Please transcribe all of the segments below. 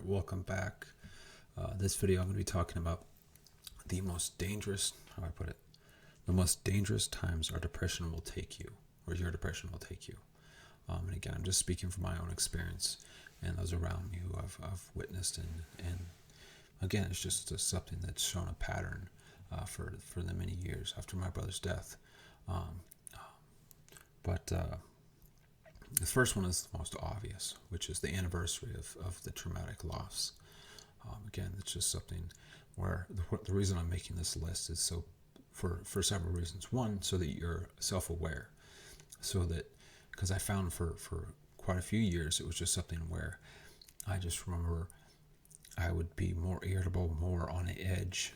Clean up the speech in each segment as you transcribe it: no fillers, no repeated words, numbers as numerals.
welcome back. This video I'm going to be talking about the most dangerous, how do I put it? The most dangerous times our depression will take you, or your depression will take you. And again, I'm just speaking from my own experience and those around me who I've witnessed, and again, it's just something that's shown a pattern for the many years after my brother's death. But the first one is the most obvious, which is the anniversary of the traumatic loss. Again, it's just something where the reason I'm making this list is so for several reasons. One, so that you're self-aware, so that, because I found for quite a few years it was just something where I just remember I would be more irritable, more on the edge,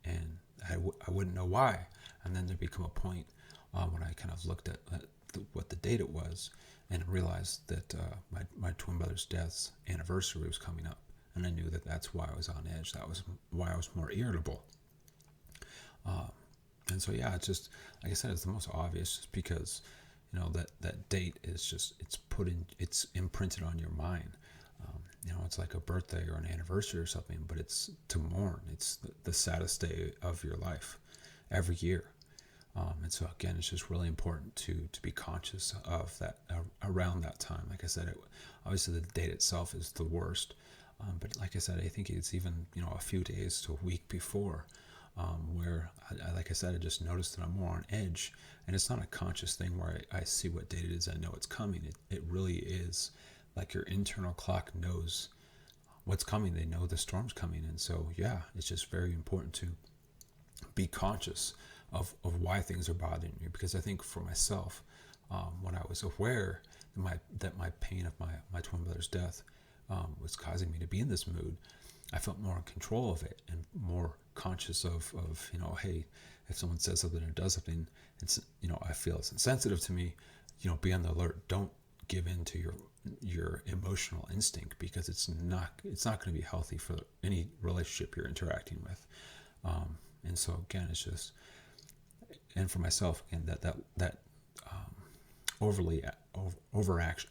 and I wouldn't know why. And then there'd become a point when I kind of looked at what the date it was and realized that my twin brother's death's anniversary was coming up. And I knew that that's why I was on edge. That was why I was more irritable. And so, yeah, it's just, like I said, it's the most obvious, just because, that date is just, it's imprinted on your mind. It's like a birthday or an anniversary or something, but it's to mourn. It's the saddest day of your life every year. And so, again, it's just really important to be conscious of that around that time. Like I said, obviously the date itself is the worst. But like I said, I think it's even, a few days to a week before, where, like I said, I just noticed that I'm more on edge. And it's not a conscious thing where I see what date it is. I know it's coming. It really is like your internal clock knows what's coming. They know the storm's coming. And so, yeah, it's just very important to be conscious of why things are bothering you. Because I think for myself, when I was aware that my pain of my twin brother's death was causing me to be in this mood, I felt more in control of it and more conscious of hey, if someone says something or does something, it's I feel it's insensitive to me, be on the alert. Don't give in to your emotional instinct, because it's not going to be healthy for any relationship you're interacting with. And so, again, it's just, and for myself, again, that overaction.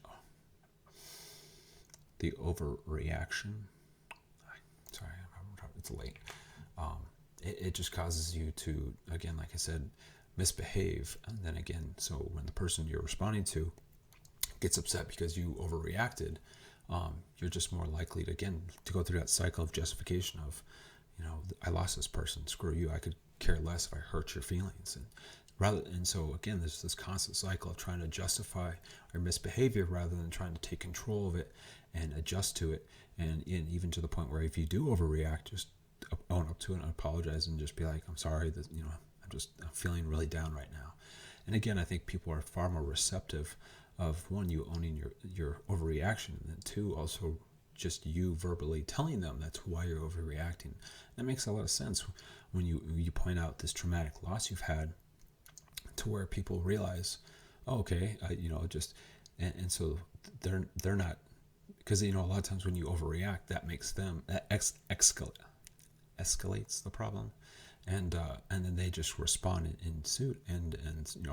The overreaction. Sorry, it's late. It just causes you to, again, like I said, misbehave. And then again, so when the person you're responding to gets upset because you overreacted, you're just more likely to go through that cycle of justification of, I lost this person, screw you, I could care less if I hurt your feelings. And so again, there's this constant cycle of trying to justify our misbehavior rather than trying to take control of it and adjust to it. And even to the point where if you do overreact, just own up to it and apologize and just be like, I'm sorry that, I'm feeling really down right now. And again, I think people are far more receptive of, one, you owning your overreaction, and then two, also just you verbally telling them that's why you're overreacting. That makes a lot of sense when you point out this traumatic loss you've had, to where people realize, oh, okay, and so they're not, because a lot of times when you overreact, that makes them escalates the problem, and then they just respond in suit and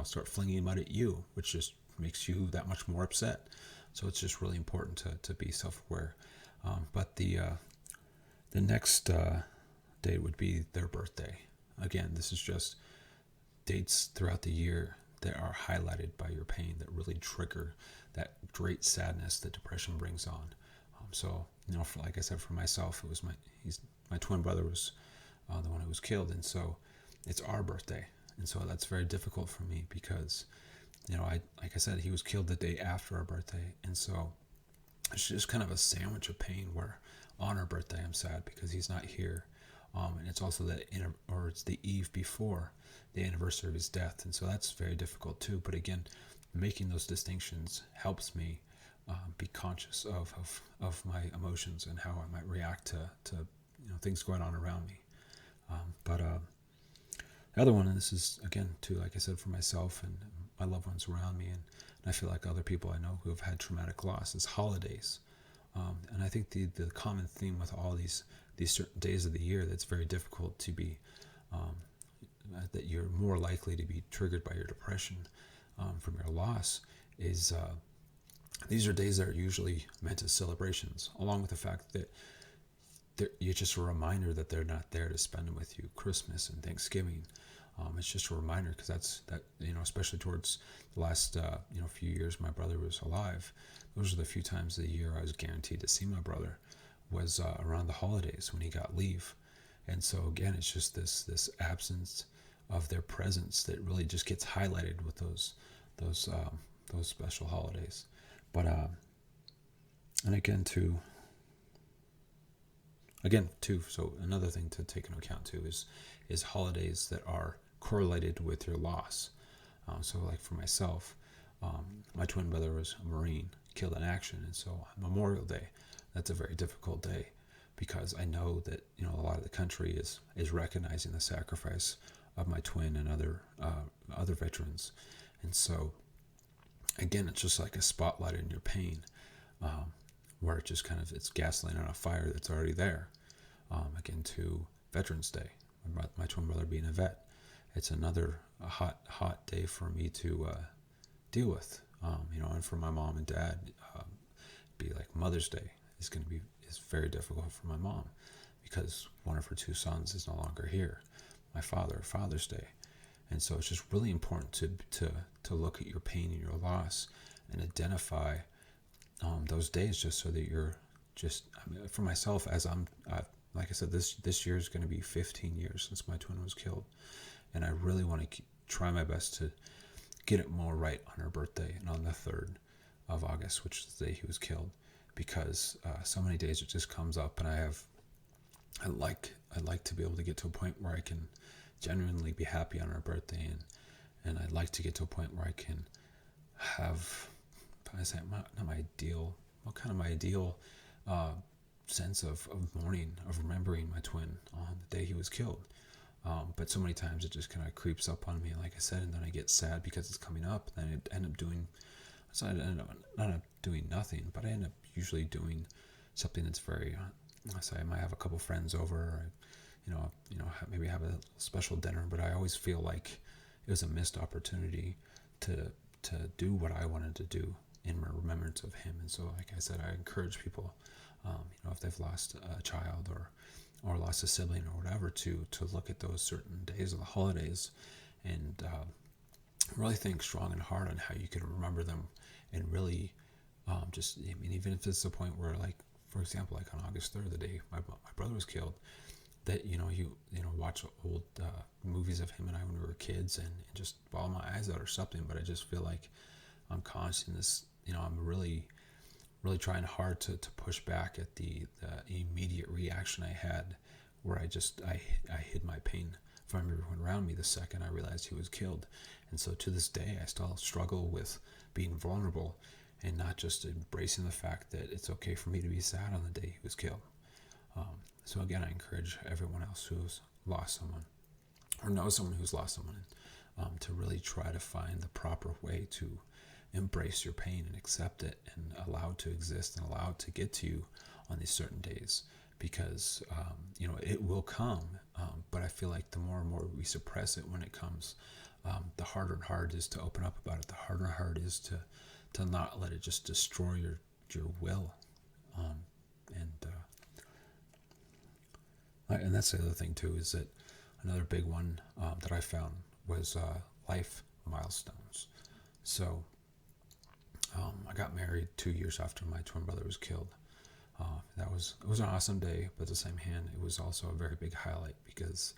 start flinging mud at you, which just makes you that much more upset. So it's just really important to be self-aware. But the next date would be their birthday. Again, this is just dates throughout the year that are highlighted by your pain, that really trigger that great sadness that depression brings on. So, like I said, for myself, it was my twin brother was the one who was killed, and so it's our birthday, and so that's very difficult for me because, like I said, he was killed the day after our birthday, and so it's just kind of a sandwich of pain where on our birthday I'm sad because he's not here, and it's also it's the eve before the anniversary of his death, and so that's very difficult too. But again, making those distinctions helps me be conscious of my emotions and how I might react to things going on around me. But the other one, and this is again too, like I said, for myself and my loved ones around me, and I feel like other people I know who have had traumatic loss, is holidays. And I think the common theme with all these certain days of the year that's very difficult to be, that you're more likely to be triggered by your depression from your loss, is these are days that are usually meant as celebrations, along with the fact that you're just a reminder that they're not there to spend them with you. Christmas and Thanksgiving, it's just a reminder, because that especially towards the last few years my brother was alive. Those are the few times of the year I was guaranteed to see my brother, was around the holidays when he got leave. And so again, it's just this absence of their presence that really just gets highlighted with those special holidays. But and again too, so another thing to take into account too is holidays that are correlated with your loss. So like for myself, my twin brother was a Marine, killed in action, and so Memorial Day, that's a very difficult day, because I know that a lot of the country is recognizing the sacrifice of my twin and other veterans. And so again, it's just like a spotlight in your pain, where it just kind of, it's gasoline on a fire that's already there. Again, to Veterans Day, my twin brother being a vet, it's another hot day for me to deal with. And for my mom and dad, be like Mother's Day is very difficult for my mom, because one of her two sons is no longer here. My Father's Day. And so it's just really important to look at your pain and your loss and identify those days, just so that you're for myself, as like I said, this year is going to be 15 years since my twin was killed. And I really want to try my best to get it more right on her birthday and on the 3rd of August, which is the day he was killed, because so many days it just comes up, and I'd like to be able to get to a point where I can genuinely be happy on her birthday, and I'd like to get to a point where I can have, I say, not my ideal, my ideal sense of mourning, of remembering my twin on the day he was killed. But so many times it just kind of creeps up on me, like I said, and then I get sad because it's coming up, and then I end up doing, so I end up not doing nothing, but I end up usually doing something that's very, I might have a couple friends over, or, maybe have a special dinner, but I always feel like it was a missed opportunity to do what I wanted to do in remembrance of him. And so, like I said, I encourage people, if they've lost a child or lost a sibling or whatever, to look at those certain days of the holidays and really think strong and hard on how you can remember them, and really even if it's a point where, like, for example, like on August 3rd, the day my brother was killed, that you watch old movies of him and I when we were kids, and just bawl my eyes out or something. But I just feel like I'm conscious in this, I'm really trying hard to push back at the immediate reaction I had, where I hid my pain from everyone around me the second I realized he was killed. And so to this day, I still struggle with being vulnerable and not just embracing the fact that it's okay for me to be sad on the day he was killed. So again, I encourage everyone else who's lost someone or knows someone who's lost someone, to really try to find the proper way to embrace your pain and accept it and allow it to exist and allow it to get to you on these certain days, because it will come, but I feel like the more and more we suppress it when it comes, the harder and harder it is to open up about it, the harder and harder it is to not let it just destroy your will. And that's the other thing too, is that another big one that I found was life milestones. So I got married 2 years after my twin brother was killed. It was an awesome day, but at the same hand, it was also a very big highlight, because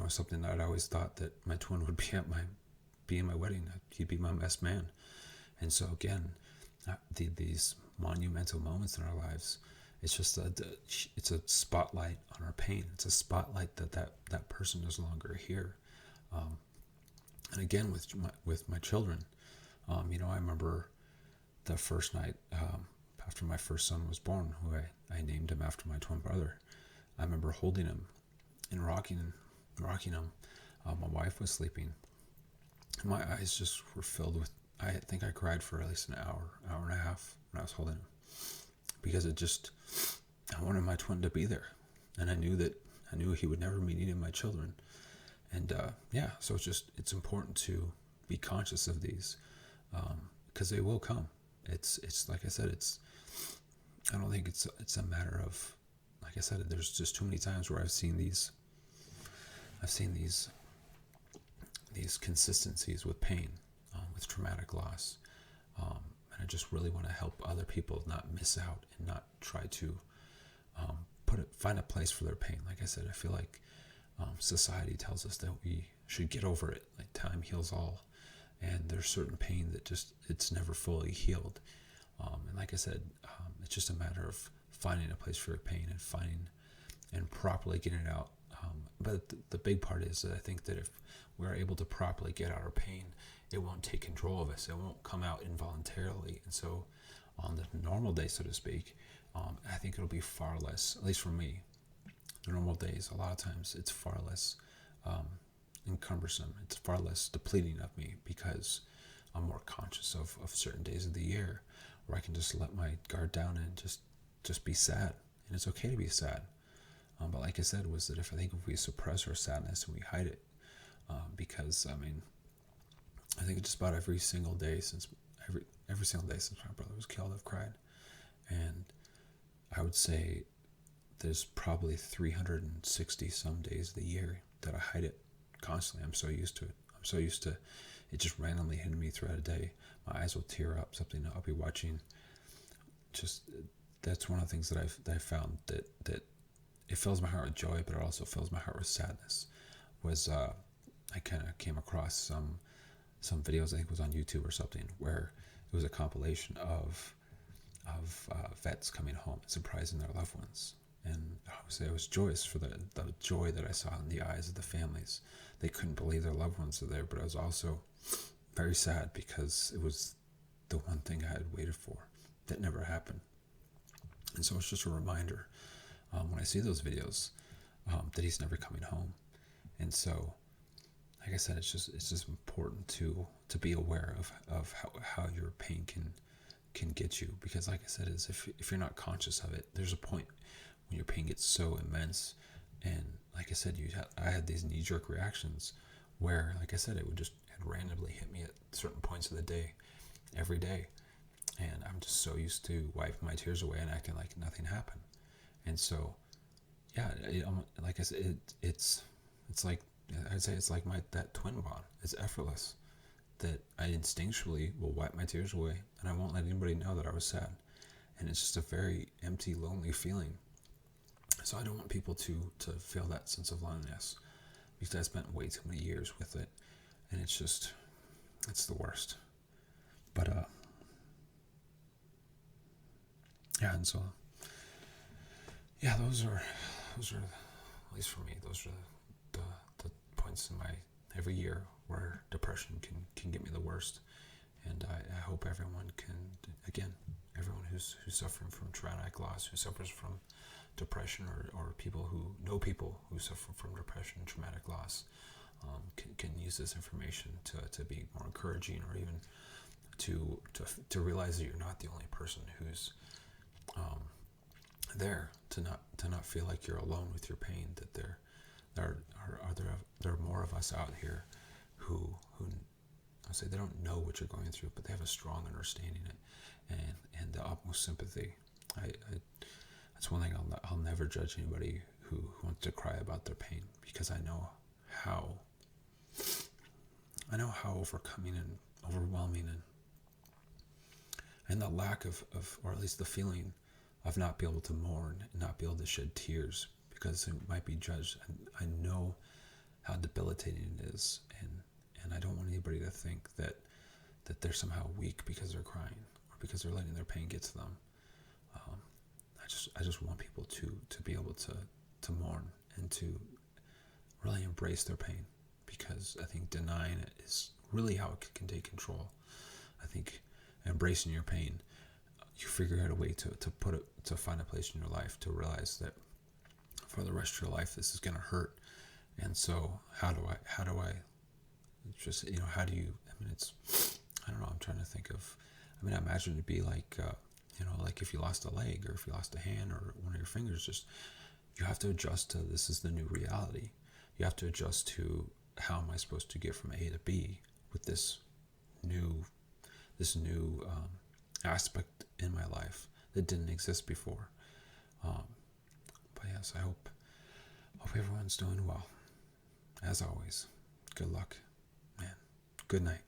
something that I'd always thought that my twin would be in my wedding. He'd be my best man. And so again, these monumental moments in our lives, it's just it's a spotlight on our pain. It's a spotlight that person is no longer here. And again, with my children, I remember the first night after my first son was born, who I named him after my twin brother. I remember holding him and rocking him. My wife was sleeping. My eyes just were filled with, I think I cried for at least an hour and a half when I was holding him, because I wanted my twin to be there, and I knew he would never be needing my children. And so it's important to be conscious of these, because they will come. It's like I said, I don't think it's a matter of, like like I said, there's just too many times where I've seen these consistencies with pain, with traumatic loss, and I just really want to help other people not miss out and not try to find a place for their pain. Like I said, I feel like society tells us that we should get over it, like time heals all, and there's certain pain that just it's never fully healed. And like I said, it's just a matter of finding a place for your pain and finding and properly getting it out. But the big part is that I think that if we're able to properly get out our pain, it won't take control of us. It won't come out involuntarily. And so on the normal day, so to speak, I think it'll be far less, at least for me, the normal days, a lot of times it's far less cumbersome. It's far less depleting of me because I'm more conscious of certain days of the year where I can just let my guard down and just be sad. And it's okay to be sad. But like I said, was that if we suppress our sadness and we hide it, because I think just about every single day since my brother was killed, I've cried, and I would say there's probably 360 some days of the year that I hide it constantly. I'm so used to it. I'm so used to it just randomly hitting me throughout a day. My eyes will tear up. Something I'll be watching. Just that's one of the things that I've found that it fills my heart with joy, but it also fills my heart with sadness. Was I kind of came across some videos, I think it was on YouTube or something, where it was a compilation of vets coming home and surprising their loved ones. And I would say I was joyous for the joy that I saw in the eyes of the families. They couldn't believe their loved ones were there, but I was also very sad because it was the one thing I had waited for that never happened. And so it's just a reminder when I see those videos that he's never coming home. And so, like I said, it's just important to be aware of how your pain can get you, because like I said, is if you're not conscious of it, there's a point when your pain gets so immense, and like I said, I had these knee-jerk reactions where, like I said, it would just randomly hit me at certain points of the day, every day, and I'm just so used to wiping my tears away and acting like nothing happened. And so, yeah, like I said, it's like, I'd say it's like that twin bond. It's effortless. That I instinctually will wipe my tears away, and I won't let anybody know that I was sad. And it's just a very empty, lonely feeling. So I don't want people to feel that sense of loneliness, because I spent way too many years with it, and it's the worst. But yeah, and so yeah, those are at least for me, those are the points in my every year where depression can get me the worst. And I hope everyone can, again, everyone who's suffering from traumatic loss, who suffers from depression, or people who know people who suffer from depression and traumatic loss, can use this information to be more encouraging, or even to realize that you're not the only person who's there, to not feel like you're alone with your pain, that there are more of us out here who I'll say they don't know what you're going through, but they have a strong understanding it and the utmost sympathy. That's one thing I'll never judge anybody who wants to cry about their pain, because I know how overcoming and overwhelming and the lack of, or at least the feeling of not being able to mourn and not be able to shed tears because it might be judged. I know how debilitating it is, and I don't want anybody to think that they're somehow weak because they're crying or because they're letting their pain get to them. I just want people to be able to mourn and to really embrace their pain, because I think denying it is really how it can take control. I think embracing your pain, you figure out a way to find a place in your life to realize that for the rest of your life this is going to hurt. And so how do I just, how do you, I don't know, I'm trying to think of, I imagine it'd be like, like if you lost a leg, or if you lost a hand or one of your fingers, just, you have to adjust to, this is the new reality. You have to adjust to, how am I supposed to get from A to B with this new aspect in my life that didn't exist before. But yes, I hope everyone's doing well. As always, good luck, man. Good night.